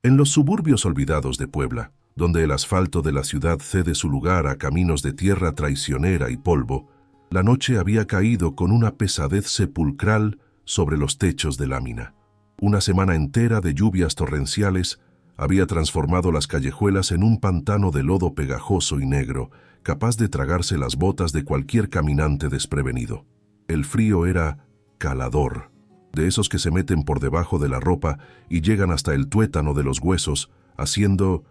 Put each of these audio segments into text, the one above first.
En los suburbios olvidados de Puebla, donde el asfalto de la ciudad cede su lugar a caminos de tierra traicionera y polvo, la noche había caído con una pesadez sepulcral sobre los techos de lámina. Una semana entera de lluvias torrenciales había transformado las callejuelas en un pantano de lodo pegajoso y negro, capaz de tragarse las botas de cualquier caminante desprevenido. El frío era calador, de esos que se meten por debajo de la ropa y llegan hasta el tuétano de los huesos, haciendo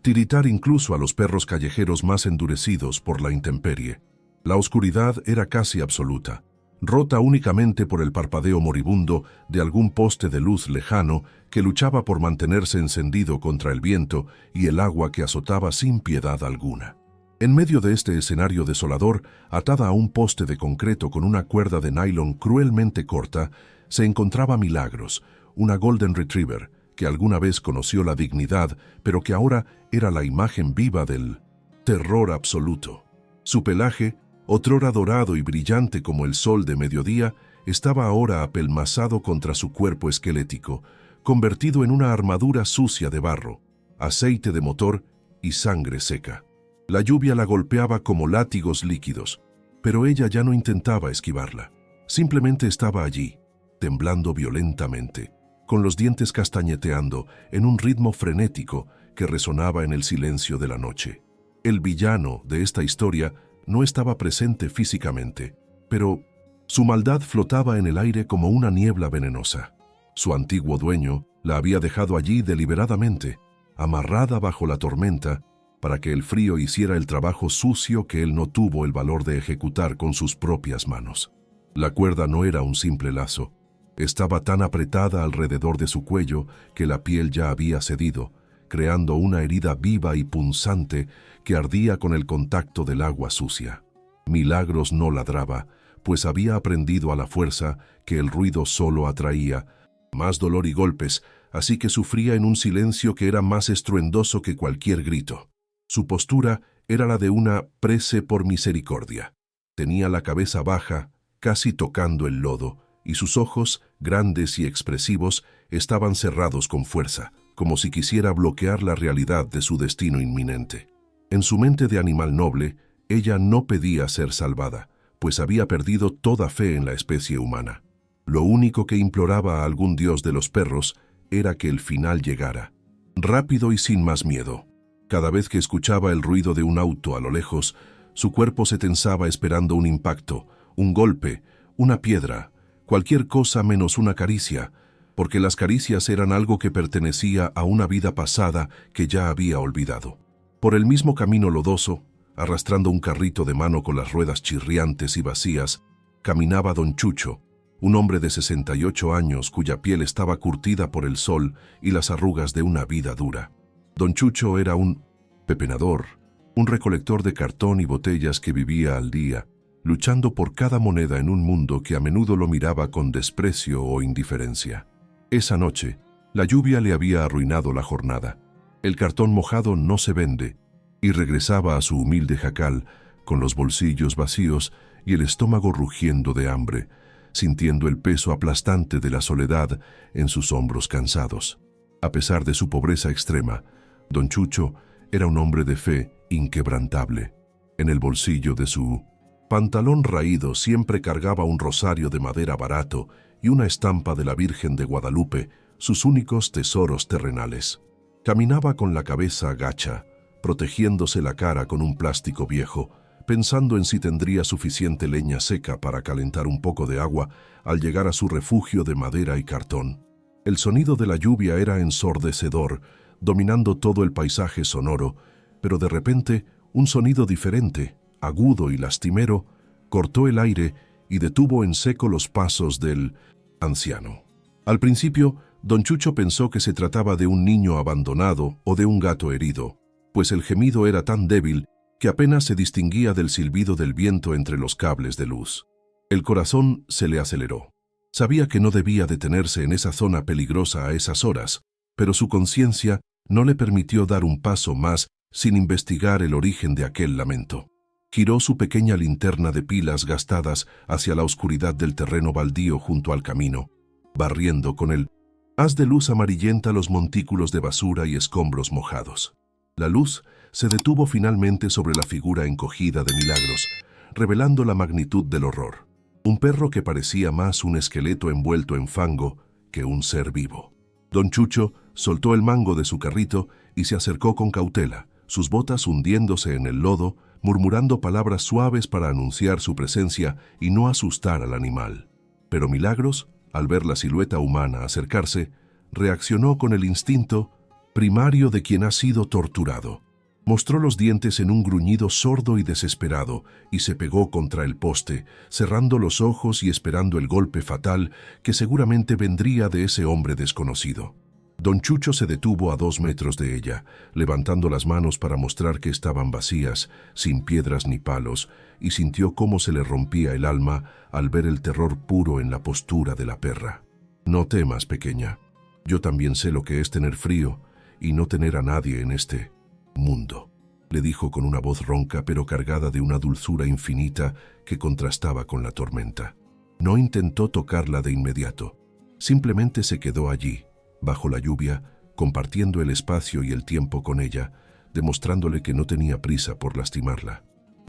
tiritar incluso a los perros callejeros más endurecidos por la intemperie. La oscuridad era casi absoluta, rota únicamente por el parpadeo moribundo de algún poste de luz lejano que luchaba por mantenerse encendido contra el viento y el agua que azotaba sin piedad alguna. En medio de este escenario desolador, atada a un poste de concreto con una cuerda de nylon cruelmente corta, se encontraba Milagros, una Golden Retriever que alguna vez conoció la dignidad, pero que ahora era la imagen viva del terror absoluto. Su pelaje, otrora dorado y brillante como el sol de mediodía, estaba ahora apelmazado contra su cuerpo esquelético, convertido en una armadura sucia de barro, aceite de motor y sangre seca. La lluvia la golpeaba como látigos líquidos, pero ella ya no intentaba esquivarla. Simplemente estaba allí, temblando violentamente, con los dientes castañeteando en un ritmo frenético que resonaba en el silencio de la noche. El villano de esta historia no estaba presente físicamente, pero su maldad flotaba en el aire como una niebla venenosa. Su antiguo dueño la había dejado allí deliberadamente, amarrada bajo la tormenta, para que el frío hiciera el trabajo sucio que él no tuvo el valor de ejecutar con sus propias manos. La cuerda no era un simple lazo. Estaba tan apretada alrededor de su cuello que la piel ya había cedido, creando una herida viva y punzante que ardía con el contacto del agua sucia. Milagros no ladraba, pues había aprendido a la fuerza que el ruido solo atraía más dolor y golpes, así que sufría en un silencio que era más estruendoso que cualquier grito. Su postura era la de una prece por misericordia. Tenía la cabeza baja, casi tocando el lodo, y sus ojos, grandes y expresivos, estaban cerrados con fuerza, como si quisiera bloquear la realidad de su destino inminente. En su mente de animal noble, ella no pedía ser salvada, pues había perdido toda fe en la especie humana. Lo único que imploraba a algún dios de los perros era que el final llegara, rápido y sin más miedo. Cada vez que escuchaba el ruido de un auto a lo lejos, su cuerpo se tensaba esperando un impacto, un golpe, una piedra, cualquier cosa menos una caricia, porque las caricias eran algo que pertenecía a una vida pasada que ya había olvidado. Por el mismo camino lodoso, arrastrando un carrito de mano con las ruedas chirriantes y vacías, caminaba don Chucho, un hombre de 68 años cuya piel estaba curtida por el sol y las arrugas de una vida dura. Don Chucho era un pepenador, un recolector de cartón y botellas que vivía al día, luchando por cada moneda en un mundo que a menudo lo miraba con desprecio o indiferencia. Esa noche, la lluvia le había arruinado la jornada. El cartón mojado no se vende, y regresaba a su humilde jacal con los bolsillos vacíos y el estómago rugiendo de hambre, sintiendo el peso aplastante de la soledad en sus hombros cansados. A pesar de su pobreza extrema, don Chucho era un hombre de fe inquebrantable. En el bolsillo de su pantalón raído siempre cargaba un rosario de madera barato y una estampa de la Virgen de Guadalupe, sus únicos tesoros terrenales. Caminaba con la cabeza gacha, protegiéndose la cara con un plástico viejo, pensando en si tendría suficiente leña seca para calentar un poco de agua al llegar a su refugio de madera y cartón. El sonido de la lluvia era ensordecedor, dominando todo el paisaje sonoro, pero de repente un sonido diferente, agudo y lastimero, cortó el aire y detuvo en seco los pasos del anciano. Al principio, don Chucho pensó que se trataba de un niño abandonado o de un gato herido, pues el gemido era tan débil que apenas se distinguía del silbido del viento entre los cables de luz. El corazón se le aceleró. Sabía que no debía detenerse en esa zona peligrosa a esas horas, pero su conciencia no le permitió dar un paso más sin investigar el origen de aquel lamento. Giró su pequeña linterna de pilas gastadas hacia la oscuridad del terreno baldío junto al camino, barriendo con el Haz de luz amarillenta los montículos de basura y escombros mojados. La luz se detuvo finalmente sobre la figura encogida de Milagros, revelando la magnitud del horror. Un perro que parecía más un esqueleto envuelto en fango que un ser vivo. Don Chucho soltó el mango de su carrito y se acercó con cautela, sus botas hundiéndose en el lodo, murmurando palabras suaves para anunciar su presencia y no asustar al animal. Pero Milagros, al ver la silueta humana acercarse, reaccionó con el instinto primario de quien ha sido torturado. Mostró los dientes en un gruñido sordo y desesperado y se pegó contra el poste, cerrando los ojos y esperando el golpe fatal que seguramente vendría de ese hombre desconocido. Don Chucho se detuvo a 2 metros de ella, levantando las manos para mostrar que estaban vacías, sin piedras ni palos, y sintió cómo se le rompía el alma al ver el terror puro en la postura de la perra. «No temas, pequeña. Yo también sé lo que es tener frío y no tener a nadie en este mundo», le dijo con una voz ronca pero cargada de una dulzura infinita que contrastaba con la tormenta. No intentó tocarla de inmediato. Simplemente se quedó allí, bajo la lluvia, compartiendo el espacio y el tiempo con ella, demostrándole que no tenía prisa por lastimarla.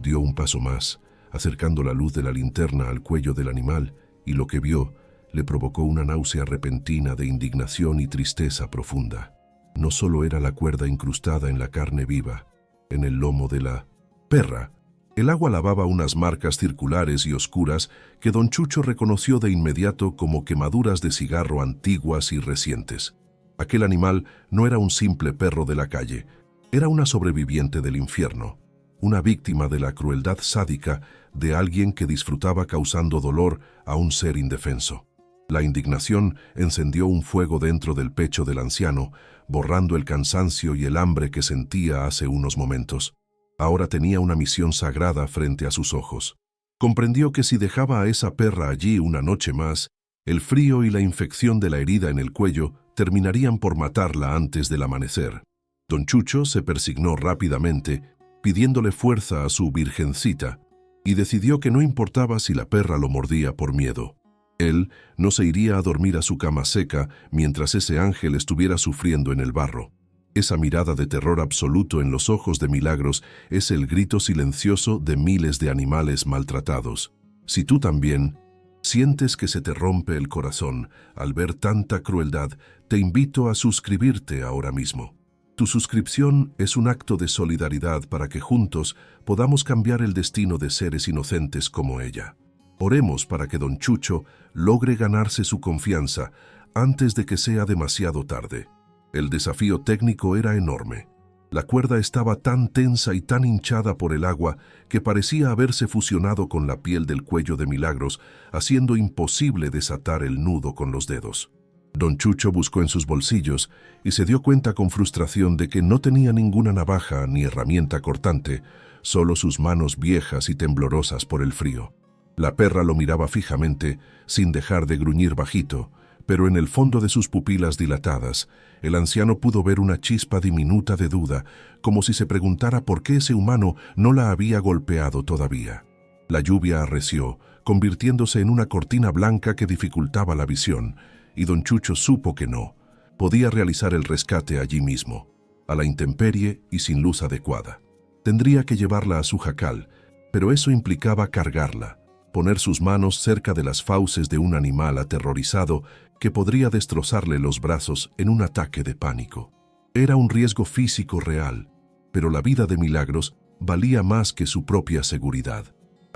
Dio un paso más, acercando la luz de la linterna al cuello del animal, y lo que vio le provocó una náusea repentina de indignación y tristeza profunda. No solo era la cuerda incrustada en la carne viva, en el lomo de la perra. El agua lavaba unas marcas circulares y oscuras que don Chucho reconoció de inmediato como quemaduras de cigarro antiguas y recientes. Aquel animal no era un simple perro de la calle, era una sobreviviente del infierno, una víctima de la crueldad sádica de alguien que disfrutaba causando dolor a un ser indefenso. La indignación encendió un fuego dentro del pecho del anciano, borrando el cansancio y el hambre que sentía hace unos momentos. Ahora tenía una misión sagrada frente a sus ojos. Comprendió que si dejaba a esa perra allí una noche más, el frío y la infección de la herida en el cuello terminarían por matarla antes del amanecer. Don Chucho se persignó rápidamente, pidiéndole fuerza a su virgencita, y decidió que no importaba si la perra lo mordía por miedo. Él no se iría a dormir a su cama seca mientras ese ángel estuviera sufriendo en el barro. Esa mirada de terror absoluto en los ojos de Milagros es el grito silencioso de miles de animales maltratados. Si tú también sientes que se te rompe el corazón al ver tanta crueldad, te invito a suscribirte ahora mismo. Tu suscripción es un acto de solidaridad para que juntos podamos cambiar el destino de seres inocentes como ella. Oremos para que don Chucho logre ganarse su confianza antes de que sea demasiado tarde. El desafío técnico era enorme. La cuerda estaba tan tensa y tan hinchada por el agua que parecía haberse fusionado con la piel del cuello de Milagros, haciendo imposible desatar el nudo con los dedos. Don Chucho buscó en sus bolsillos y se dio cuenta con frustración de que no tenía ninguna navaja ni herramienta cortante, solo sus manos viejas y temblorosas por el frío. La perra lo miraba fijamente, sin dejar de gruñir bajito, pero en el fondo de sus pupilas dilatadas, el anciano pudo ver una chispa diminuta de duda, como si se preguntara por qué ese humano no la había golpeado todavía. La lluvia arreció, convirtiéndose en una cortina blanca que dificultaba la visión, y don Chucho supo que no podía realizar el rescate allí mismo, a la intemperie y sin luz adecuada. Tendría que llevarla a su jacal, pero eso implicaba cargarla, poner sus manos cerca de las fauces de un animal aterrorizado que podría destrozarle los brazos en un ataque de pánico. Era un riesgo físico real, pero la vida de Milagros valía más que su propia seguridad.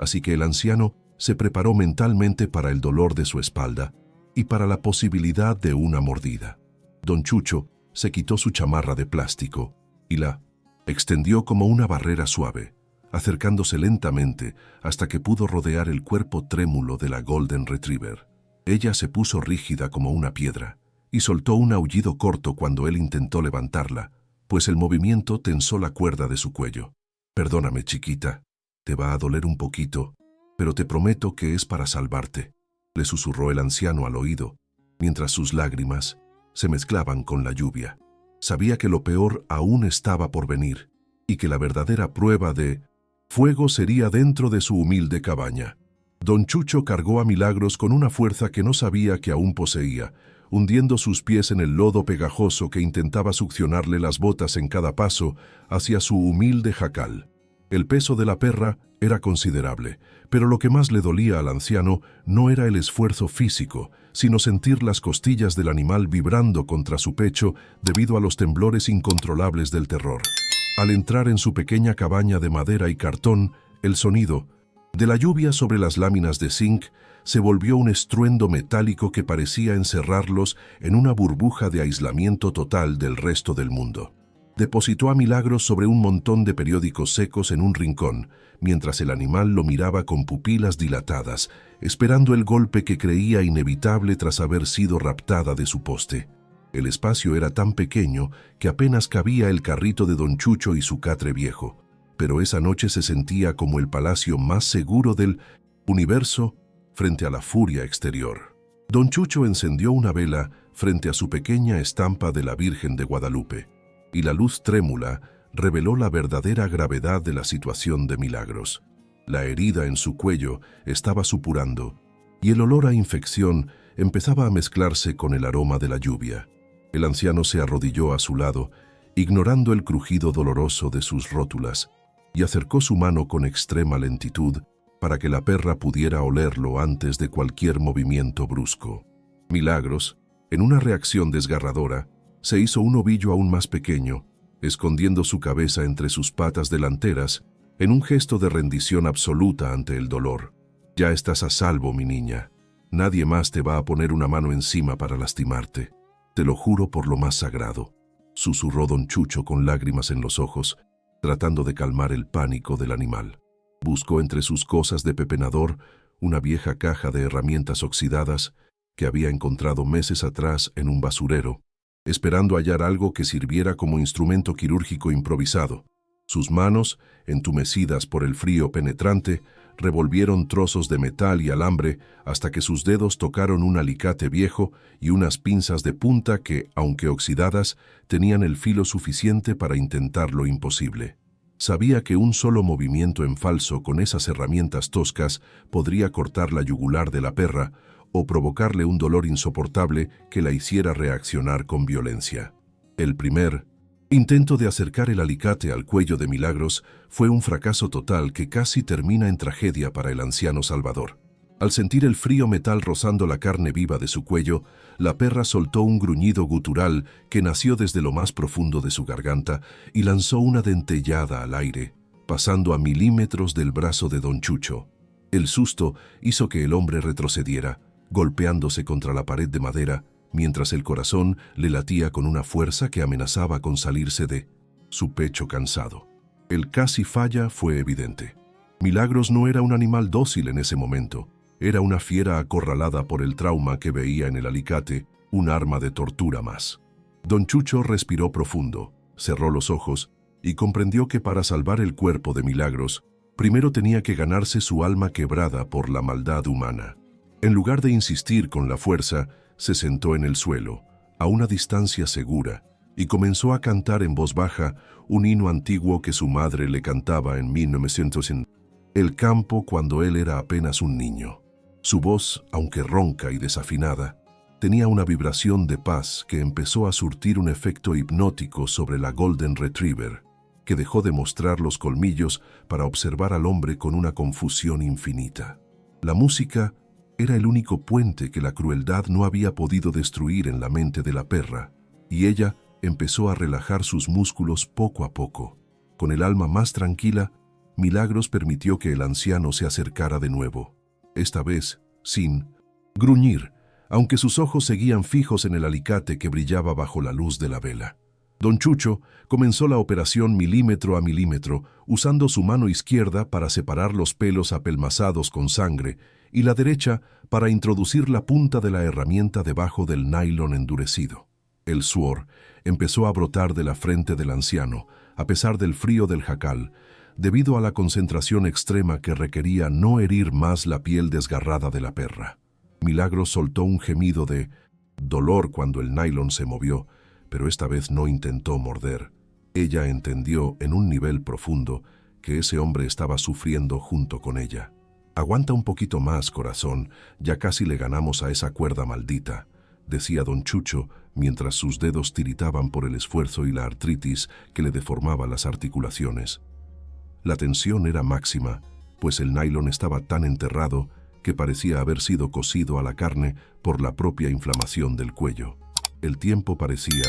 Así que el anciano se preparó mentalmente para el dolor de su espalda y para la posibilidad de una mordida. Don Chucho se quitó su chamarra de plástico y la extendió como una barrera suave, acercándose lentamente hasta que pudo rodear el cuerpo trémulo de la Golden Retriever. Ella se puso rígida como una piedra y soltó un aullido corto cuando él intentó levantarla, pues el movimiento tensó la cuerda de su cuello. «Perdóname, chiquita, te va a doler un poquito, pero te prometo que es para salvarte», le susurró el anciano al oído, mientras sus lágrimas se mezclaban con la lluvia. Sabía que lo peor aún estaba por venir y que la verdadera prueba de fuego sería dentro de su humilde cabaña. Don Chucho cargó a Milagros con una fuerza que no sabía que aún poseía, hundiendo sus pies en el lodo pegajoso que intentaba succionarle las botas en cada paso hacia su humilde jacal. El peso de la perra era considerable, pero lo que más le dolía al anciano no era el esfuerzo físico, sino sentir las costillas del animal vibrando contra su pecho debido a los temblores incontrolables del terror. Al entrar en su pequeña cabaña de madera y cartón, el sonido de la lluvia sobre las láminas de zinc se volvió un estruendo metálico que parecía encerrarlos en una burbuja de aislamiento total del resto del mundo. Depositó a Milagros sobre un montón de periódicos secos en un rincón, mientras el animal lo miraba con pupilas dilatadas, esperando el golpe que creía inevitable tras haber sido raptada de su poste. El espacio era tan pequeño que apenas cabía el carrito de Don Chucho y su catre viejo, pero esa noche se sentía como el palacio más seguro del universo frente a la furia exterior. Don Chucho encendió una vela frente a su pequeña estampa de la Virgen de Guadalupe, y la luz trémula reveló la verdadera gravedad de la situación de Milagros. La herida en su cuello estaba supurando, y el olor a infección empezaba a mezclarse con el aroma de la lluvia. El anciano se arrodilló a su lado, ignorando el crujido doloroso de sus rótulas, y acercó su mano con extrema lentitud para que la perra pudiera olerlo antes de cualquier movimiento brusco. Milagros, en una reacción desgarradora, se hizo un ovillo aún más pequeño, escondiendo su cabeza entre sus patas delanteras, en un gesto de rendición absoluta ante el dolor. «Ya estás a salvo, mi niña. Nadie más te va a poner una mano encima para lastimarte. Te lo juro por lo más sagrado», susurró Don Chucho con lágrimas en los ojos, tratando de calmar el pánico del animal. Buscó entre sus cosas de pepenador una vieja caja de herramientas oxidadas que había encontrado meses atrás en un basurero, esperando hallar algo que sirviera como instrumento quirúrgico improvisado. Sus manos, entumecidas por el frío penetrante, revolvieron trozos de metal y alambre hasta que sus dedos tocaron un alicate viejo y unas pinzas de punta que, aunque oxidadas, tenían el filo suficiente para intentar lo imposible. Sabía que un solo movimiento en falso con esas herramientas toscas podría cortar la yugular de la perra o provocarle un dolor insoportable que la hiciera reaccionar con violencia. El primer intento de acercar el alicate al cuello de Milagros fue un fracaso total que casi termina en tragedia para el anciano Salvador. Al sentir el frío metal rozando la carne viva de su cuello, la perra soltó un gruñido gutural que nació desde lo más profundo de su garganta y lanzó una dentellada al aire, pasando a milímetros del brazo de Don Chucho. El susto hizo que el hombre retrocediera, golpeándose contra la pared de madera, mientras el corazón le latía con una fuerza que amenazaba con salirse de su pecho cansado. El casi falla fue evidente. Milagros no era un animal dócil en ese momento. Era una fiera acorralada por el trauma que veía en el alicate, un arma de tortura más. Don Chucho respiró profundo, cerró los ojos y comprendió que para salvar el cuerpo de Milagros, primero tenía que ganarse su alma quebrada por la maldad humana. En lugar de insistir con la fuerza, se sentó en el suelo, a una distancia segura, y comenzó a cantar en voz baja un himno antiguo que su madre le cantaba en 1900 en el campo cuando él era apenas un niño. Su voz, aunque ronca y desafinada, tenía una vibración de paz que empezó a surtir un efecto hipnótico sobre la Golden Retriever, que dejó de mostrar los colmillos para observar al hombre con una confusión infinita. La música era el único puente que la crueldad no había podido destruir en la mente de la perra, y ella empezó a relajar sus músculos poco a poco. Con el alma más tranquila, Milagros permitió que el anciano se acercara de nuevo, esta vez sin gruñir, aunque sus ojos seguían fijos en el alicate que brillaba bajo la luz de la vela. Don Chucho comenzó la operación milímetro a milímetro, usando su mano izquierda para separar los pelos apelmazados con sangre y la derecha para introducir la punta de la herramienta debajo del nylon endurecido. El suor empezó a brotar de la frente del anciano, a pesar del frío del jacal, debido a la concentración extrema que requería no herir más la piel desgarrada de la perra. Milagros soltó un gemido de dolor cuando el nylon se movió, pero esta vez no intentó morder. Ella entendió en un nivel profundo que ese hombre estaba sufriendo junto con ella. «Aguanta un poquito más, corazón, ya casi le ganamos a esa cuerda maldita», decía don Chucho, mientras sus dedos tiritaban por el esfuerzo y la artritis que le deformaba las articulaciones. La tensión era máxima, pues el nylon estaba tan enterrado que parecía haber sido cosido a la carne por la propia inflamación del cuello. El tiempo parecía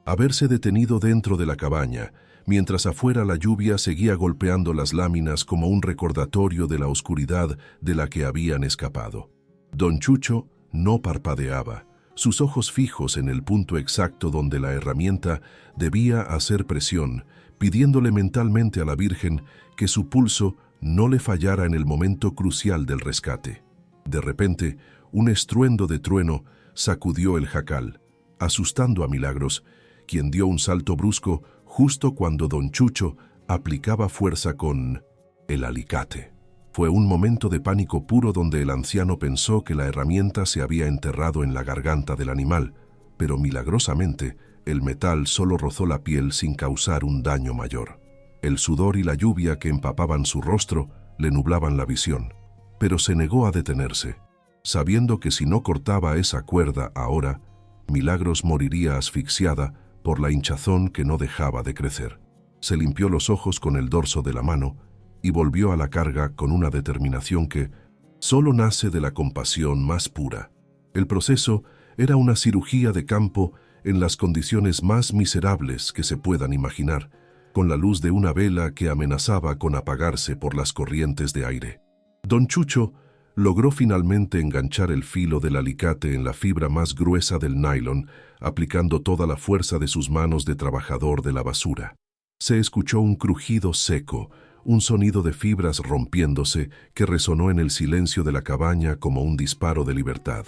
haberse detenido dentro de la cabaña, mientras afuera la lluvia seguía golpeando las láminas como un recordatorio de la oscuridad de la que habían escapado. Don Chucho no parpadeaba, sus ojos fijos en el punto exacto donde la herramienta debía hacer presión, pidiéndole mentalmente a la Virgen que su pulso no le fallara en el momento crucial del rescate. De repente, un estruendo de trueno sacudió el jacal, asustando a Milagros, quien dio un salto brusco justo cuando don Chucho aplicaba fuerza con el alicate. Fue un momento de pánico puro donde el anciano pensó que la herramienta se había enterrado en la garganta del animal, pero milagrosamente el metal solo rozó la piel sin causar un daño mayor. El sudor y la lluvia que empapaban su rostro le nublaban la visión, pero se negó a detenerse, sabiendo que si no cortaba esa cuerda ahora, Milagros moriría asfixiada por la hinchazón que no dejaba de crecer. Se limpió los ojos con el dorso de la mano y volvió a la carga con una determinación que solo nace de la compasión más pura. El proceso era una cirugía de campo en las condiciones más miserables que se puedan imaginar, con la luz de una vela que amenazaba con apagarse por las corrientes de aire. Don Chucho logró finalmente enganchar el filo del alicate en la fibra más gruesa del nylon, aplicando toda la fuerza de sus manos de trabajador de la basura. Se escuchó un crujido seco, un sonido de fibras rompiéndose que resonó en el silencio de la cabaña como un disparo de libertad.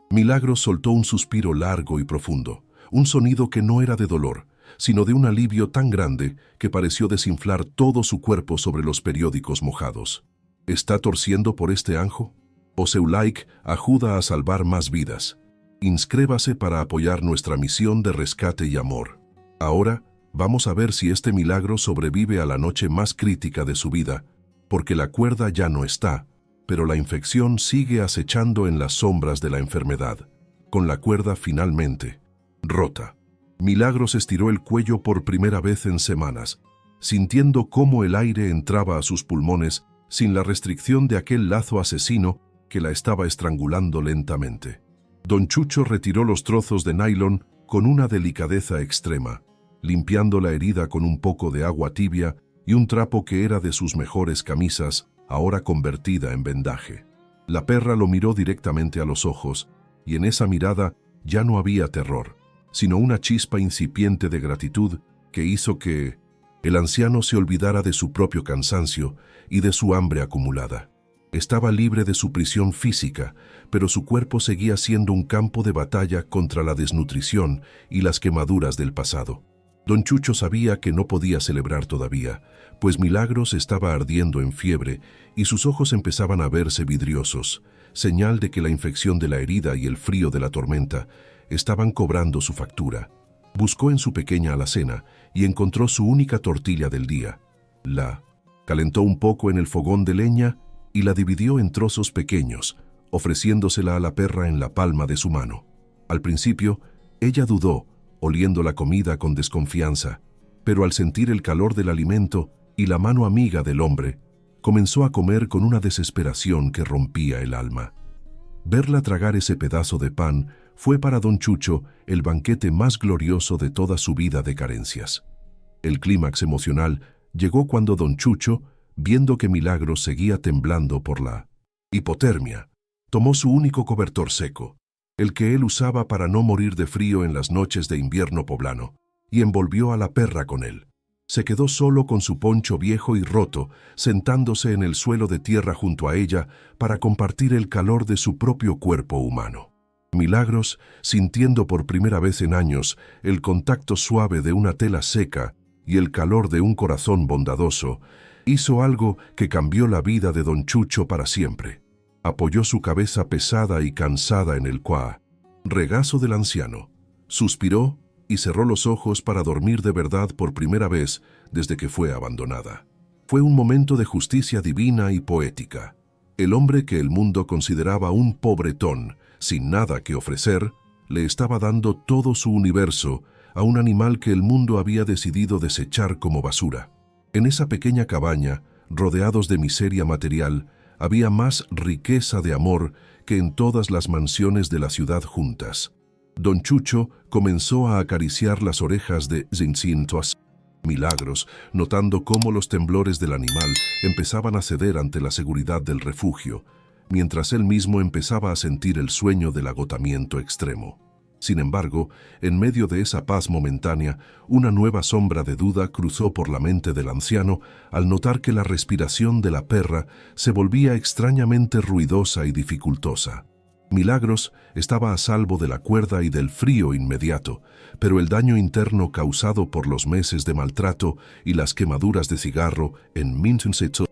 Milagros soltó un suspiro largo y profundo, un sonido que no era de dolor, sino de un alivio tan grande que pareció desinflar todo su cuerpo sobre los periódicos mojados. ¿Está torciendo por este anjo? Oseulaik ajuda a salvar más vidas. Inscríbase para apoyar nuestra misión de rescate y amor. Ahora, vamos a ver si este milagro sobrevive a la noche más crítica de su vida, porque la cuerda ya no está, pero la infección sigue acechando en las sombras de la enfermedad, con la cuerda finalmente rota. Milagros estiró el cuello por primera vez en semanas, sintiendo cómo el aire entraba a sus pulmones sin la restricción de aquel lazo asesino que la estaba estrangulando lentamente. Don Chucho retiró los trozos de nylon con una delicadeza extrema, limpiando la herida con un poco de agua tibia y un trapo que era de sus mejores camisas, ahora convertida en vendaje. La perra lo miró directamente a los ojos, y en esa mirada ya no había terror, sino una chispa incipiente de gratitud que hizo que el anciano se olvidara de su propio cansancio y de su hambre acumulada. Estaba libre de su prisión física, pero su cuerpo seguía siendo un campo de batalla contra la desnutrición y las quemaduras del pasado. Don Chucho sabía que no podía celebrar todavía, pues Milagros estaba ardiendo en fiebre y sus ojos empezaban a verse vidriosos, señal de que la infección de la herida y el frío de la tormenta estaban cobrando su factura. Buscó en su pequeña alacena y encontró su única tortilla del día. La calentó un poco en el fogón de leña y la dividió en trozos pequeños, ofreciéndosela a la perra en la palma de su mano. Al principio, ella dudó, oliendo la comida con desconfianza, pero al sentir el calor del alimento y la mano amiga del hombre, comenzó a comer con una desesperación que rompía el alma. Verla tragar ese pedazo de pan fue para don Chucho el banquete más glorioso de toda su vida de carencias. El clímax emocional llegó cuando don Chucho, viendo que Milagros seguía temblando por la hipotermia, tomó su único cobertor seco, el que él usaba para no morir de frío en las noches de invierno poblano, y envolvió a la perra con él. Se quedó solo con su poncho viejo y roto, sentándose en el suelo de tierra junto a ella para compartir el calor de su propio cuerpo humano. Milagros, sintiendo por primera vez en años el contacto suave de una tela seca y el calor de un corazón bondadoso, hizo algo que cambió la vida de don Chucho para siempre. Apoyó su cabeza pesada y cansada en el regazo del anciano, suspiró y cerró los ojos para dormir de verdad por primera vez desde que fue abandonada. Fue un momento de justicia divina y poética. El hombre que el mundo consideraba un pobretón, sin nada que ofrecer, le estaba dando todo su universo a un animal que el mundo había decidido desechar como basura. En esa pequeña cabaña, rodeados de miseria material, había más riqueza de amor que en todas las mansiones de la ciudad juntas. Don Chucho comenzó a acariciar las orejas de Zincintoas Milagros, notando cómo los temblores del animal empezaban a ceder ante la seguridad del refugio, mientras él mismo empezaba a sentir el sueño del agotamiento extremo. Sin embargo, en medio de esa paz momentánea, una nueva sombra de duda cruzó por la mente del anciano al notar que la respiración de la perra se volvía extrañamente ruidosa y dificultosa. Milagros estaba a salvo de la cuerda y del frío inmediato, pero el daño interno causado por los meses de maltrato y las quemaduras de cigarro en Mintonseto,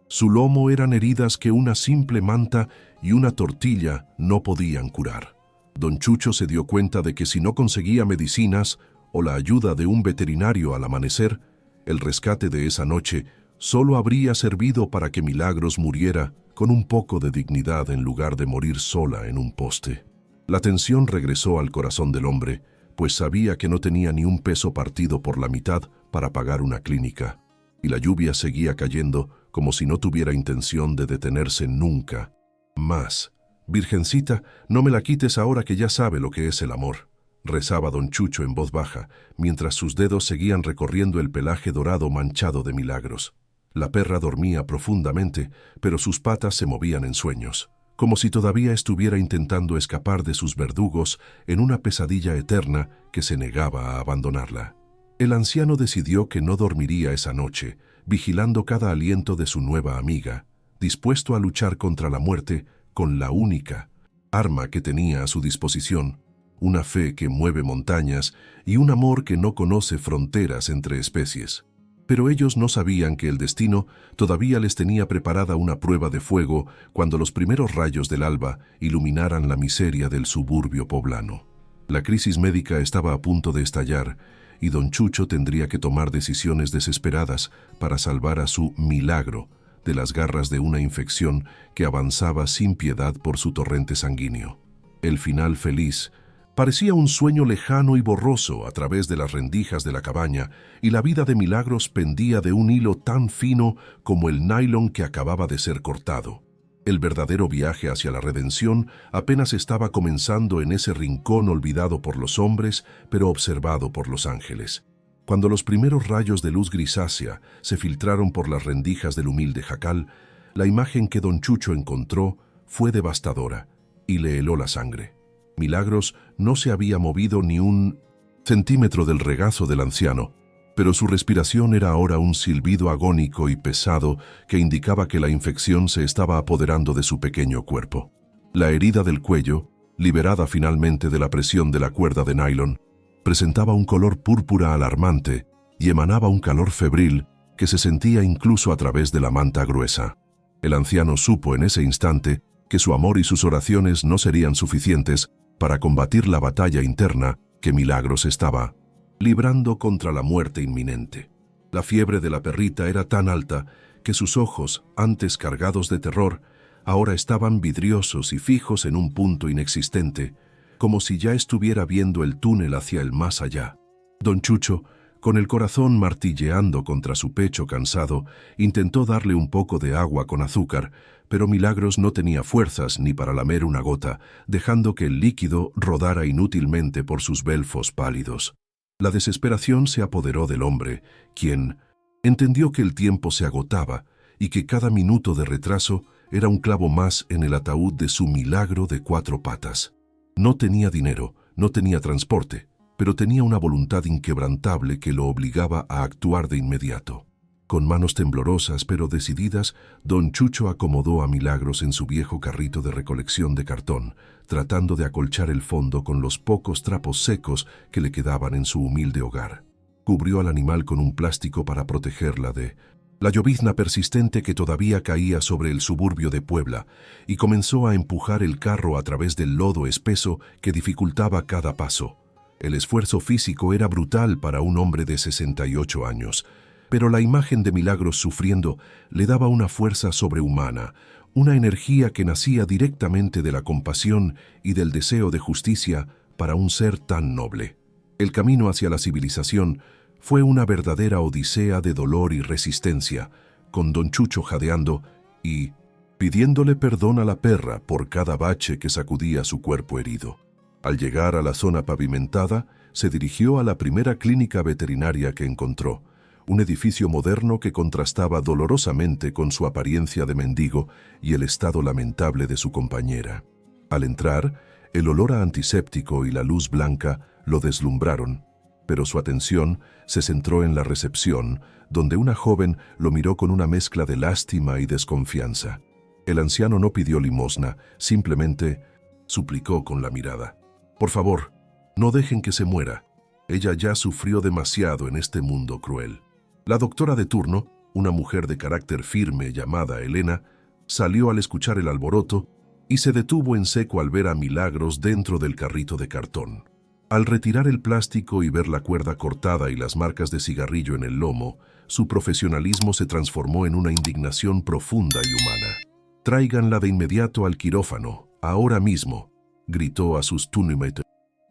su lomo eran heridas que una simple manta y una tortilla no podían curar. Don Chucho se dio cuenta de que si no conseguía medicinas o la ayuda de un veterinario al amanecer, el rescate de esa noche solo habría servido para que Milagros muriera con un poco de dignidad en lugar de morir sola en un poste. La tensión regresó al corazón del hombre, pues sabía que no tenía ni un peso partido por la mitad para pagar una clínica, y la lluvia seguía cayendo como si no tuviera intención de detenerse nunca más. «Virgencita, no me la quites ahora que ya sabe lo que es el amor», rezaba don Chucho en voz baja, mientras sus dedos seguían recorriendo el pelaje dorado manchado de Milagros. La perra dormía profundamente, pero sus patas se movían en sueños, como si todavía estuviera intentando escapar de sus verdugos en una pesadilla eterna que se negaba a abandonarla. El anciano decidió que no dormiría esa noche, vigilando cada aliento de su nueva amiga, dispuesto a luchar contra la muerte con la única arma que tenía a su disposición, una fe que mueve montañas y un amor que no conoce fronteras entre especies. Pero ellos no sabían que el destino todavía les tenía preparada una prueba de fuego cuando los primeros rayos del alba iluminaran la miseria del suburbio poblano. La crisis médica estaba a punto de estallar y don Chucho tendría que tomar decisiones desesperadas para salvar a su Milagro de las garras de una infección que avanzaba sin piedad por su torrente sanguíneo. El final feliz parecía un sueño lejano y borroso a través de las rendijas de la cabaña, y la vida de Milagros pendía de un hilo tan fino como el nylon que acababa de ser cortado. El verdadero viaje hacia la redención apenas estaba comenzando en ese rincón olvidado por los hombres, pero observado por los ángeles. Cuando los primeros rayos de luz grisácea se filtraron por las rendijas del humilde jacal, la imagen que don Chucho encontró fue devastadora y le heló la sangre. Milagros no se había movido ni un centímetro del regazo del anciano, pero su respiración era ahora un silbido agónico y pesado que indicaba que la infección se estaba apoderando de su pequeño cuerpo. La herida del cuello, liberada finalmente de la presión de la cuerda de nylon, presentaba un color púrpura alarmante y emanaba un calor febril que se sentía incluso a través de la manta gruesa. El anciano supo en ese instante que su amor y sus oraciones no serían suficientes para combatir la batalla interna que Milagros estaba librando contra la muerte inminente. La fiebre de la perrita era tan alta que sus ojos, antes cargados de terror, ahora estaban vidriosos y fijos en un punto inexistente, como si ya estuviera viendo el túnel hacia el más allá. Don Chucho, con el corazón martilleando contra su pecho cansado, intentó darle un poco de agua con azúcar, pero Milagros no tenía fuerzas ni para lamer una gota, dejando que el líquido rodara inútilmente por sus belfos pálidos. La desesperación se apoderó del hombre, quien entendió que el tiempo se agotaba y que cada minuto de retraso era un clavo más en el ataúd de su Milagro de 4 patas. No tenía dinero, no tenía transporte, pero tenía una voluntad inquebrantable que lo obligaba a actuar de inmediato. Con manos temblorosas pero decididas, don Chucho acomodó a Milagros en su viejo carrito de recolección de cartón, tratando de acolchar el fondo con los pocos trapos secos que le quedaban en su humilde hogar. Cubrió al animal con un plástico para protegerla de la llovizna persistente que todavía caía sobre el suburbio de Puebla, y comenzó a empujar el carro a través del lodo espeso que dificultaba cada paso. El esfuerzo físico era brutal para un hombre de 68 años, pero la imagen de Milagros sufriendo le daba una fuerza sobrehumana, una energía que nacía directamente de la compasión y del deseo de justicia para un ser tan noble. El camino hacia la civilización fue una verdadera odisea de dolor y resistencia, con don Chucho jadeando y pidiéndole perdón a la perra por cada bache que sacudía su cuerpo herido. Al llegar a la zona pavimentada, se dirigió a la primera clínica veterinaria que encontró, un edificio moderno que contrastaba dolorosamente con su apariencia de mendigo y el estado lamentable de su compañera. Al entrar, el olor a antiséptico y la luz blanca lo deslumbraron, pero su atención se centró en la recepción, donde una joven lo miró con una mezcla de lástima y desconfianza. El anciano no pidió limosna, simplemente suplicó con la mirada. «Por favor, no dejen que se muera. Ella ya sufrió demasiado en este mundo cruel». La doctora de turno, una mujer de carácter firme llamada Elena, salió al escuchar el alboroto y se detuvo en seco al ver a Milagros dentro del carrito de cartón. Al retirar el plástico y ver la cuerda cortada y las marcas de cigarrillo en el lomo, su profesionalismo se transformó en una indignación profunda y humana. «Tráiganla de inmediato al quirófano, ahora mismo», gritó a sus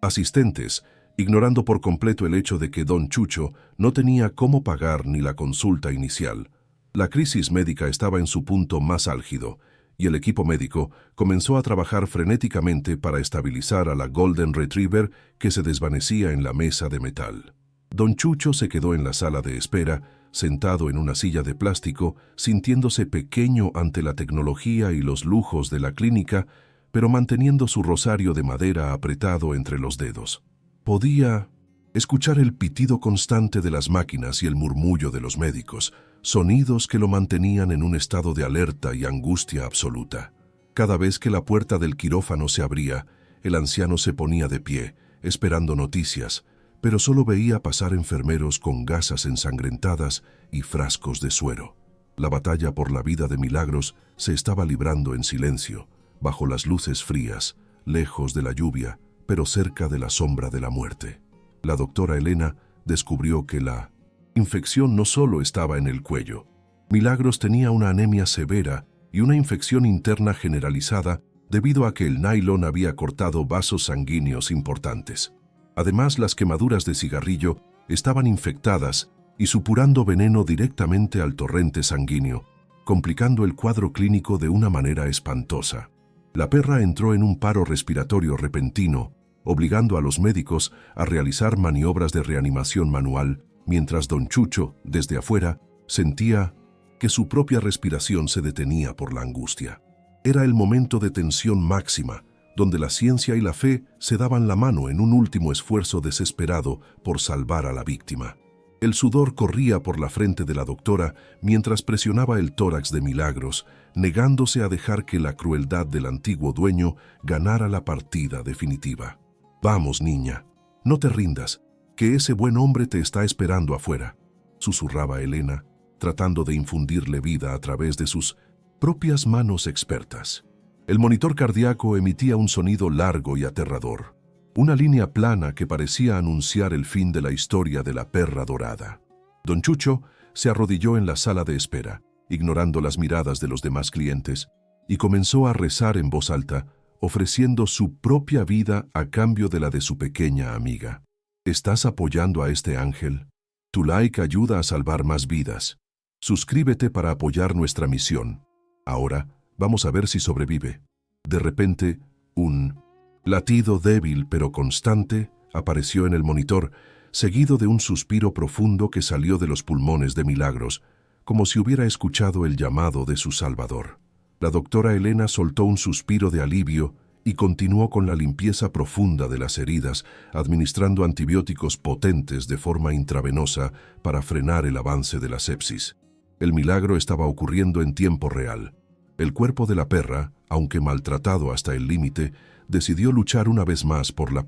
asistentes, ignorando por completo el hecho de que don Chucho no tenía cómo pagar ni la consulta inicial. La crisis médica estaba en su punto más álgido, y el equipo médico comenzó a trabajar frenéticamente para estabilizar a la Golden Retriever que se desvanecía en la mesa de metal. Don Chucho se quedó en la sala de espera, sentado en una silla de plástico, sintiéndose pequeño ante la tecnología y los lujos de la clínica, pero manteniendo su rosario de madera apretado entre los dedos. Podía escuchar el pitido constante de las máquinas y el murmullo de los médicos, sonidos que lo mantenían en un estado de alerta y angustia absoluta. Cada vez que la puerta del quirófano se abría, el anciano se ponía de pie, esperando noticias, pero solo veía pasar enfermeros con gasas ensangrentadas y frascos de suero. La batalla por la vida de Milagros se estaba librando en silencio, bajo las luces frías, lejos de la lluvia, pero cerca de la sombra de la muerte. La doctora Elena descubrió que la infección no solo estaba en el cuello. Milagros tenía una anemia severa y una infección interna generalizada debido a que el nylon había cortado vasos sanguíneos importantes. Además, las quemaduras de cigarrillo estaban infectadas y supurando veneno directamente al torrente sanguíneo, complicando el cuadro clínico de una manera espantosa. La perra entró en un paro respiratorio repentino, obligando a los médicos a realizar maniobras de reanimación manual, mientras don Chucho, desde afuera, sentía que su propia respiración se detenía por la angustia. Era el momento de tensión máxima, donde la ciencia y la fe se daban la mano en un último esfuerzo desesperado por salvar a la víctima. El sudor corría por la frente de la doctora mientras presionaba el tórax de Milagros, negándose a dejar que la crueldad del antiguo dueño ganara la partida definitiva. «Vamos, niña, no te rindas, que ese buen hombre te está esperando afuera», susurraba Elena, tratando de infundirle vida a través de sus propias manos expertas. El monitor cardíaco emitía un sonido largo y aterrador, una línea plana que parecía anunciar el fin de la historia de la perra dorada. Don Chucho se arrodilló en la sala de espera, ignorando las miradas de los demás clientes, y comenzó a rezar en voz alta, ofreciendo su propia vida a cambio de la de su pequeña amiga. ¿Estás apoyando a este ángel? Tu like ayuda a salvar más vidas. Suscríbete para apoyar nuestra misión. Ahora, vamos a ver si sobrevive. De repente, un latido débil pero constante apareció en el monitor, seguido de un suspiro profundo que salió de los pulmones de Milagros, como si hubiera escuchado el llamado de su salvador. La doctora Elena soltó un suspiro de alivio y continuó con la limpieza profunda de las heridas, administrando antibióticos potentes de forma intravenosa para frenar el avance de la sepsis. El milagro estaba ocurriendo en tiempo real. El cuerpo de la perra, aunque maltratado hasta el límite, decidió luchar una vez más por la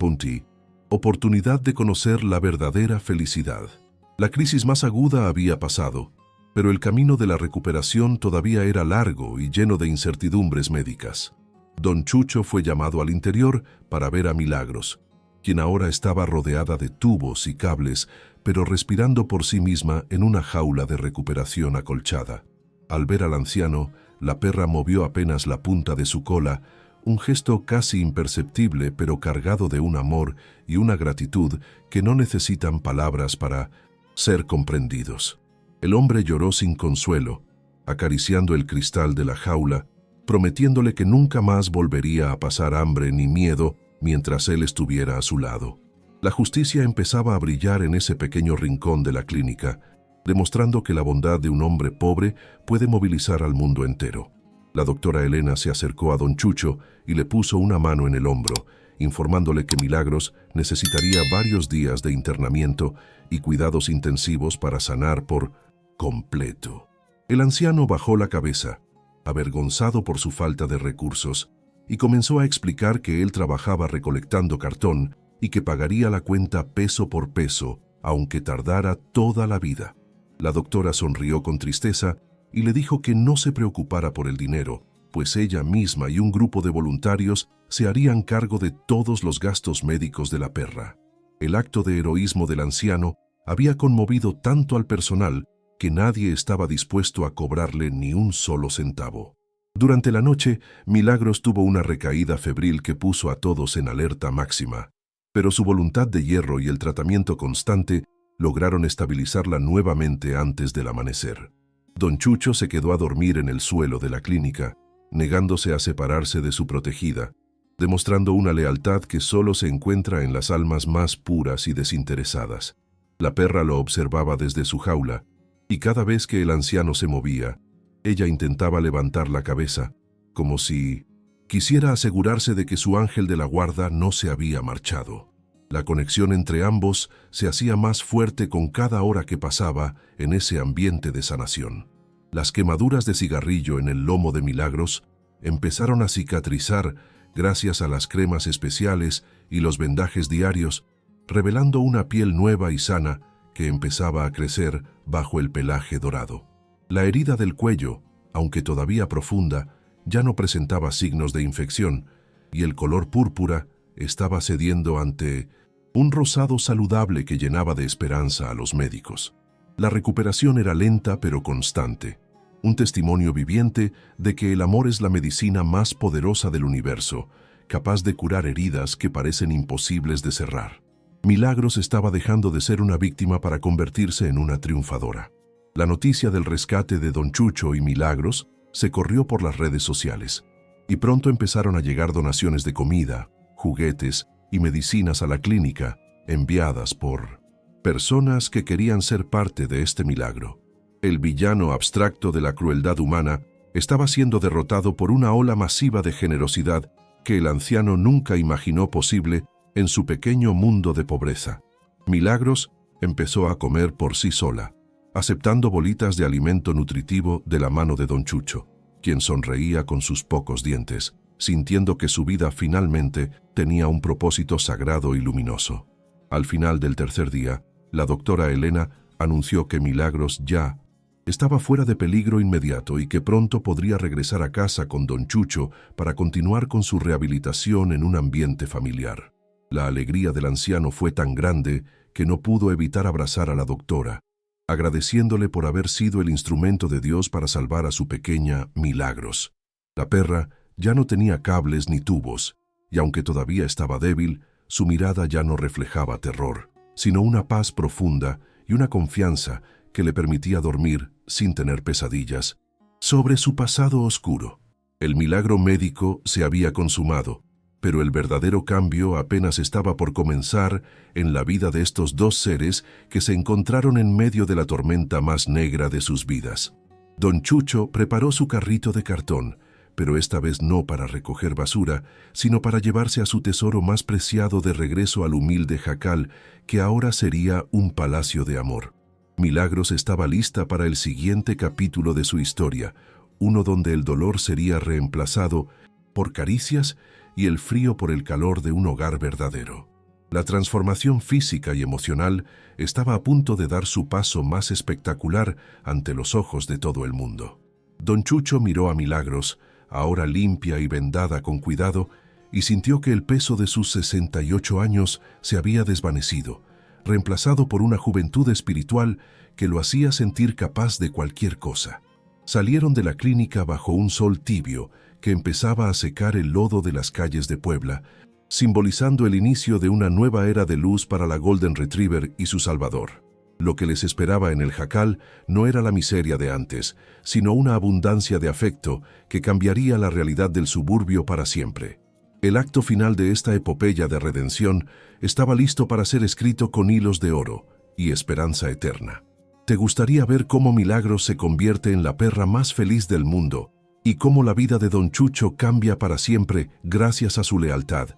oportunidad de conocer la verdadera felicidad. La crisis más aguda había pasado, pero el camino de la recuperación todavía era largo y lleno de incertidumbres médicas. Don Chucho fue llamado al interior para ver a Milagros, quien ahora estaba rodeada de tubos y cables, pero respirando por sí misma en una jaula de recuperación acolchada. Al ver al anciano, la perra movió apenas la punta de su cola, un gesto casi imperceptible pero cargado de un amor y una gratitud que no necesitan palabras para ser comprendidos. El hombre lloró sin consuelo, acariciando el cristal de la jaula, prometiéndole que nunca más volvería a pasar hambre ni miedo mientras él estuviera a su lado. La justicia empezaba a brillar en ese pequeño rincón de la clínica, demostrando que la bondad de un hombre pobre puede movilizar al mundo entero. La doctora Elena se acercó a don Chucho y le puso una mano en el hombro, informándole que Milagros necesitaría varios días de internamiento y cuidados intensivos para sanar por completo. El anciano bajó la cabeza, avergonzado por su falta de recursos, y comenzó a explicar que él trabajaba recolectando cartón y que pagaría la cuenta peso por peso, aunque tardara toda la vida. La doctora sonrió con tristeza y le dijo que no se preocupara por el dinero, pues ella misma y un grupo de voluntarios se harían cargo de todos los gastos médicos de la perra. El acto de heroísmo del anciano había conmovido tanto al personal que nadie estaba dispuesto a cobrarle ni un solo centavo. Durante la noche, Milagros tuvo una recaída febril que puso a todos en alerta máxima, pero su voluntad de hierro y el tratamiento constante lograron estabilizarla nuevamente antes del amanecer. Don Chucho se quedó a dormir en el suelo de la clínica, negándose a separarse de su protegida, demostrando una lealtad que solo se encuentra en las almas más puras y desinteresadas. La perra lo observaba desde su jaula, y cada vez que el anciano se movía, ella intentaba levantar la cabeza, como si quisiera asegurarse de que su ángel de la guarda no se había marchado. La conexión entre ambos se hacía más fuerte con cada hora que pasaba en ese ambiente de sanación. Las quemaduras de cigarrillo en el lomo de Milagros empezaron a cicatrizar gracias a las cremas especiales y los vendajes diarios, revelando una piel nueva y sana que empezaba a crecer bajo el pelaje dorado. La herida del cuello, aunque todavía profunda, ya no presentaba signos de infección, y el color púrpura estaba cediendo ante un rosado saludable que llenaba de esperanza a los médicos. La recuperación era lenta pero constante, un testimonio viviente de que el amor es la medicina más poderosa del universo, capaz de curar heridas que parecen imposibles de cerrar. Milagros estaba dejando de ser una víctima para convertirse en una triunfadora. La noticia del rescate de don Chucho y Milagros se corrió por las redes sociales, y pronto empezaron a llegar donaciones de comida, juguetes y medicinas a la clínica, enviadas por personas que querían ser parte de este milagro. El villano abstracto de la crueldad humana estaba siendo derrotado por una ola masiva de generosidad que el anciano nunca imaginó posible en su pequeño mundo de pobreza. Milagros empezó a comer por sí sola, aceptando bolitas de alimento nutritivo de la mano de don Chucho, quien sonreía con sus pocos dientes, sintiendo que su vida finalmente tenía un propósito sagrado y luminoso. Al final del tercer día, la doctora Elena anunció que Milagros ya estaba fuera de peligro inmediato y que pronto podría regresar a casa con don Chucho para continuar con su rehabilitación en un ambiente familiar. La alegría del anciano fue tan grande que no pudo evitar abrazar a la doctora, agradeciéndole por haber sido el instrumento de Dios para salvar a su pequeña Milagros. La perra ya no tenía cables ni tubos, y aunque todavía estaba débil, su mirada ya no reflejaba terror, sino una paz profunda y una confianza que le permitía dormir sin tener pesadillas sobre su pasado oscuro. El milagro médico se había consumado, pero el verdadero cambio apenas estaba por comenzar en la vida de estos dos seres que se encontraron en medio de la tormenta más negra de sus vidas. Don Chucho preparó su carrito de cartón, pero esta vez no para recoger basura, sino para llevarse a su tesoro más preciado de regreso al humilde jacal, que ahora sería un palacio de amor. Milagros estaba lista para el siguiente capítulo de su historia, uno donde el dolor sería reemplazado por caricias y el frío por el calor de un hogar verdadero. La transformación física y emocional estaba a punto de dar su paso más espectacular ante los ojos de todo el mundo. Don Chucho miró a Milagros, ahora limpia y vendada con cuidado, y sintió que el peso de sus 68 años se había desvanecido, reemplazado por una juventud espiritual que lo hacía sentir capaz de cualquier cosa. Salieron de la clínica bajo un sol tibio que empezaba a secar el lodo de las calles de Puebla, simbolizando el inicio de una nueva era de luz para la Golden Retriever y su salvador. Lo que les esperaba en el jacal no era la miseria de antes, sino una abundancia de afecto que cambiaría la realidad del suburbio para siempre. El acto final de esta epopeya de redención estaba listo para ser escrito con hilos de oro y esperanza eterna. ¿Te gustaría ver cómo Milagros se convierte en la perra más feliz del mundo y cómo la vida de Don Chucho cambia para siempre gracias a su lealtad?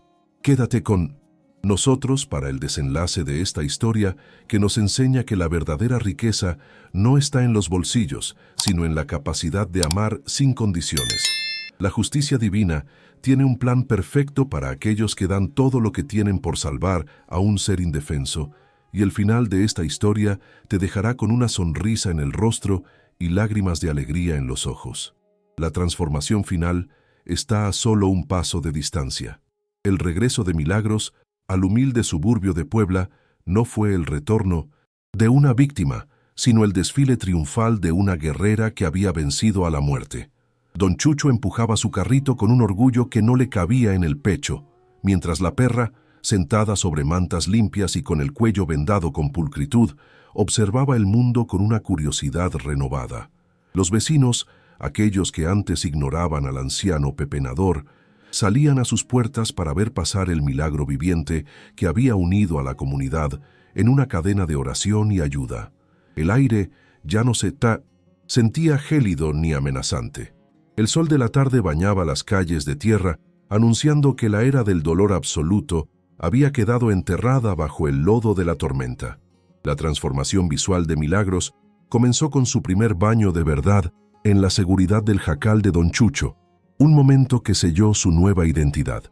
Quédate con nosotros para el desenlace de esta historia que nos enseña que la verdadera riqueza no está en los bolsillos, sino en la capacidad de amar sin condiciones. La justicia divina tiene un plan perfecto para aquellos que dan todo lo que tienen por salvar a un ser indefenso, y el final de esta historia te dejará con una sonrisa en el rostro y lágrimas de alegría en los ojos. La transformación final está a solo un paso de distancia. El regreso de Milagros al humilde suburbio de Puebla no fue el retorno de una víctima, sino el desfile triunfal de una guerrera que había vencido a la muerte. Don Chucho empujaba su carrito con un orgullo que no le cabía en el pecho, mientras la perra, sentada sobre mantas limpias y con el cuello vendado con pulcritud, observaba el mundo con una curiosidad renovada. Los vecinos, aquellos que antes ignoraban al anciano pepenador, salían a sus puertas para ver pasar el milagro viviente que había unido a la comunidad en una cadena de oración y ayuda. El aire ya no se sentía gélido ni amenazante. El sol de la tarde bañaba las calles de tierra, anunciando que la era del dolor absoluto había quedado enterrada bajo el lodo de la tormenta. La transformación visual de Milagros comenzó con su primer baño de verdad en la seguridad del jacal de Don Chucho, un momento que selló su nueva identidad.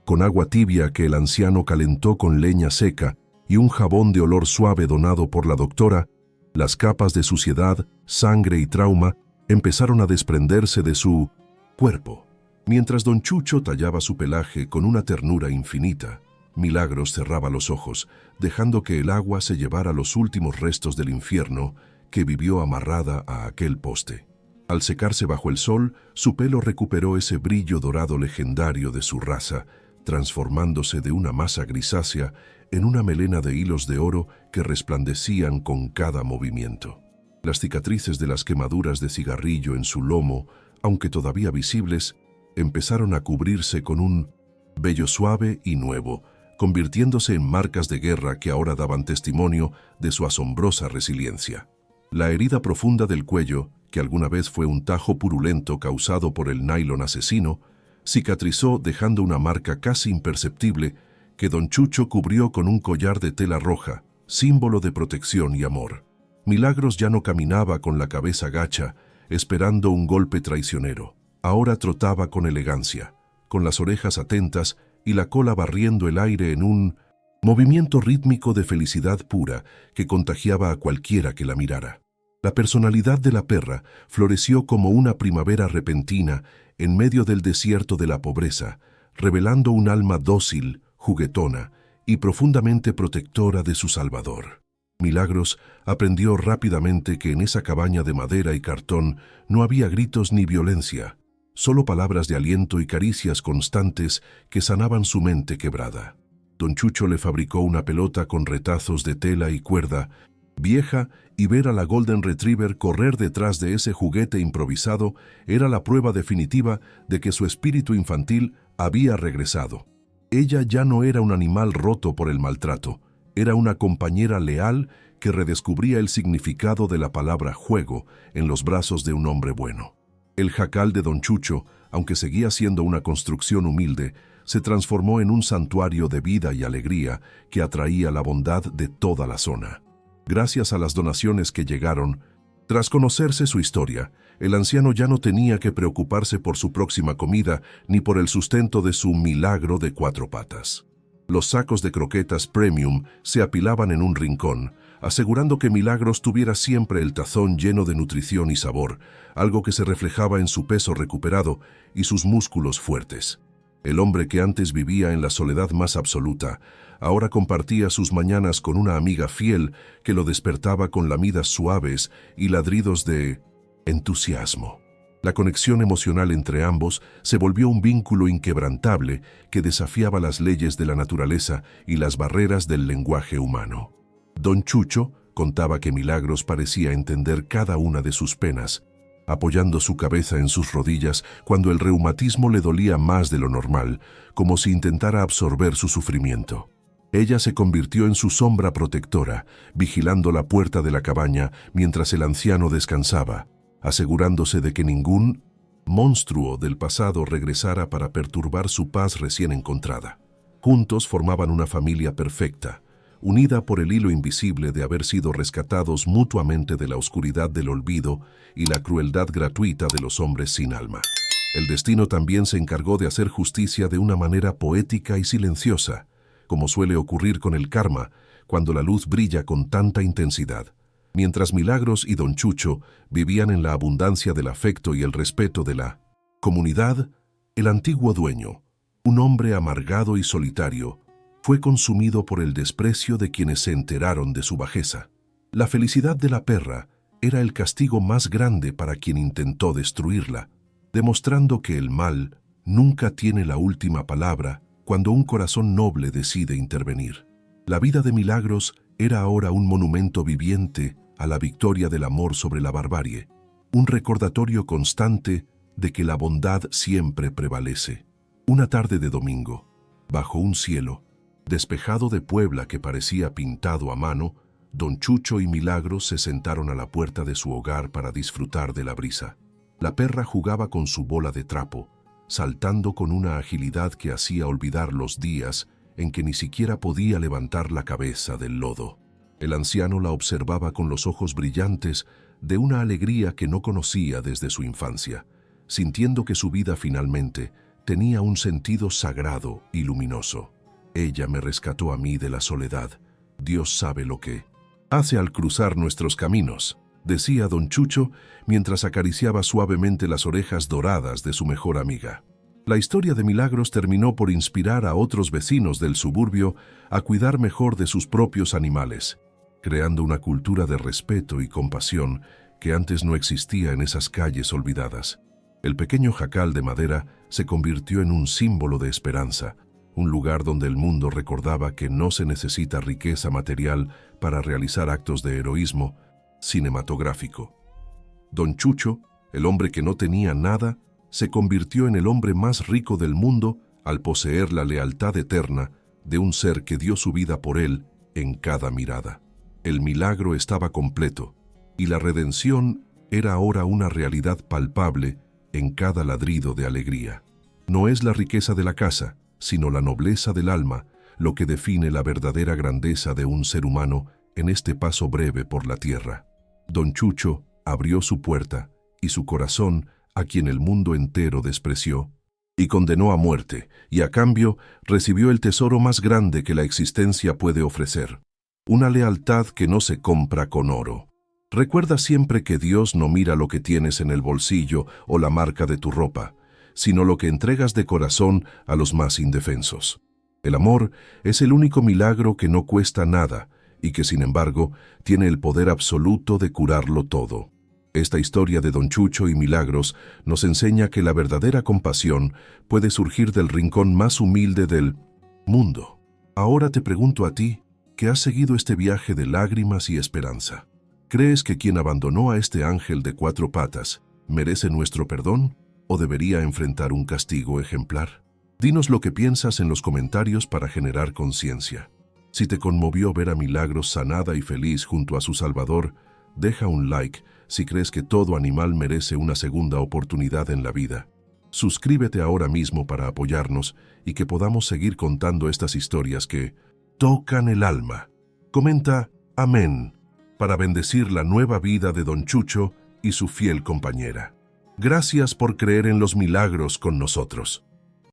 Con agua tibia que el anciano calentó con leña seca y un jabón de olor suave donado por la doctora, las capas de suciedad, sangre y trauma empezaron a desprenderse de su cuerpo. Mientras Don Chucho tallaba su pelaje con una ternura infinita, Milagros cerraba los ojos, dejando que el agua se llevara los últimos restos del infierno que vivió amarrada a aquel poste. Al secarse bajo el sol, su pelo recuperó ese brillo dorado legendario de su raza, transformándose de una masa grisácea en una melena de hilos de oro que resplandecían con cada movimiento. Las cicatrices de las quemaduras de cigarrillo en su lomo, aunque todavía visibles, empezaron a cubrirse con un vello suave y nuevo, convirtiéndose en marcas de guerra que ahora daban testimonio de su asombrosa resiliencia. La herida profunda del cuello, que alguna vez fue un tajo purulento causado por el nylon asesino, cicatrizó dejando una marca casi imperceptible que Don Chucho cubrió con un collar de tela roja, símbolo de protección y amor. Milagros ya no caminaba con la cabeza gacha, esperando un golpe traicionero. Ahora trotaba con elegancia, con las orejas atentas y la cola barriendo el aire en un movimiento rítmico de felicidad pura que contagiaba a cualquiera que la mirara. La personalidad de la perra floreció como una primavera repentina en medio del desierto de la pobreza, revelando un alma dócil, juguetona y profundamente protectora de su salvador. Milagros aprendió rápidamente que en esa cabaña de madera y cartón no había gritos ni violencia, solo palabras de aliento y caricias constantes que sanaban su mente quebrada. Don Chucho le fabricó una pelota con retazos de tela y cuerda vieja, y ver a la Golden Retriever correr detrás de ese juguete improvisado era la prueba definitiva de que su espíritu infantil había regresado. Ella ya no era un animal roto por el maltrato, era una compañera leal que redescubría el significado de la palabra juego en los brazos de un hombre bueno. El jacal de Don Chucho, aunque seguía siendo una construcción humilde, se transformó en un santuario de vida y alegría que atraía la bondad de toda la zona. Gracias a las donaciones que llegaron, tras conocerse su historia, el anciano ya no tenía que preocuparse por su próxima comida ni por el sustento de su milagro de 4 patas. Los sacos de croquetas premium se apilaban en un rincón, asegurando que Milagros tuviera siempre el tazón lleno de nutrición y sabor, algo que se reflejaba en su peso recuperado y sus músculos fuertes. El hombre que antes vivía en la soledad más absoluta, ahora compartía sus mañanas con una amiga fiel que lo despertaba con lamidas suaves y ladridos de entusiasmo. La conexión emocional entre ambos se volvió un vínculo inquebrantable que desafiaba las leyes de la naturaleza y las barreras del lenguaje humano. Don Chucho contaba que Milagros parecía entender cada una de sus penas, apoyando su cabeza en sus rodillas cuando el reumatismo le dolía más de lo normal, como si intentara absorber su sufrimiento. Ella se convirtió en su sombra protectora, vigilando la puerta de la cabaña mientras el anciano descansaba, asegurándose de que ningún monstruo del pasado regresara para perturbar su paz recién encontrada. Juntos formaban una familia perfecta, unida por el hilo invisible de haber sido rescatados mutuamente de la oscuridad del olvido y la crueldad gratuita de los hombres sin alma. El destino también se encargó de hacer justicia de una manera poética y silenciosa, como suele ocurrir con el karma cuando la luz brilla con tanta intensidad. Mientras Milagros y Don Chucho vivían en la abundancia del afecto y el respeto de la comunidad, el antiguo dueño, un hombre amargado y solitario, fue consumido por el desprecio de quienes se enteraron de su bajeza. La felicidad de la perra era el castigo más grande para quien intentó destruirla, demostrando que el mal nunca tiene la última palabra cuando un corazón noble decide intervenir. La vida de Milagros era ahora un monumento viviente a la victoria del amor sobre la barbarie, un recordatorio constante de que la bondad siempre prevalece. Una tarde de domingo, bajo un cielo despejado de Puebla que parecía pintado a mano, Don Chucho y Milagros se sentaron a la puerta de su hogar para disfrutar de la brisa. La perra jugaba con su bola de trapo, saltando con una agilidad que hacía olvidar los días en que ni siquiera podía levantar la cabeza del lodo. El anciano la observaba con los ojos brillantes de una alegría que no conocía desde su infancia, sintiendo que su vida finalmente tenía un sentido sagrado y luminoso. Ella me rescató a mí de la soledad. Dios sabe lo que hace al cruzar nuestros caminos, decía Don Chucho mientras acariciaba suavemente las orejas doradas de su mejor amiga. La historia de Milagros terminó por inspirar a otros vecinos del suburbio a cuidar mejor de sus propios animales, creando una cultura de respeto y compasión que antes no existía en esas calles olvidadas. El pequeño jacal de madera se convirtió en un símbolo de esperanza, un lugar donde el mundo recordaba que no se necesita riqueza material para realizar actos de heroísmo cinematográfico. Don Chucho, el hombre que no tenía nada, se convirtió en el hombre más rico del mundo al poseer la lealtad eterna de un ser que dio su vida por él en cada mirada. El milagro estaba completo y la redención era ahora una realidad palpable en cada ladrido de alegría. No es la riqueza de la casa, sino la nobleza del alma, lo que define la verdadera grandeza de un ser humano en este paso breve por la tierra. Don Chucho abrió su puerta y su corazón a quien el mundo entero despreció y condenó a muerte, y a cambio recibió el tesoro más grande que la existencia puede ofrecer, una lealtad que no se compra con oro. Recuerda siempre que Dios no mira lo que tienes en el bolsillo o la marca de tu ropa, sino lo que entregas de corazón a los más indefensos. El amor es el único milagro que no cuesta nada y que, sin embargo, tiene el poder absoluto de curarlo todo. Esta historia de Don Chucho y Milagros nos enseña que la verdadera compasión puede surgir del rincón más humilde del mundo. Ahora te pregunto a ti, que has seguido este viaje de lágrimas y esperanza. ¿Crees que quien abandonó a este ángel de 4 patas merece nuestro perdón o debería enfrentar un castigo ejemplar? Dinos lo que piensas en los comentarios para generar conciencia. Si te conmovió ver a Milagros sanada y feliz junto a su Salvador, deja un like si crees que todo animal merece una segunda oportunidad en la vida. Suscríbete ahora mismo para apoyarnos y que podamos seguir contando estas historias que tocan el alma. Comenta amén para bendecir la nueva vida de Don Chucho y su fiel compañera. Gracias por creer en los milagros con nosotros.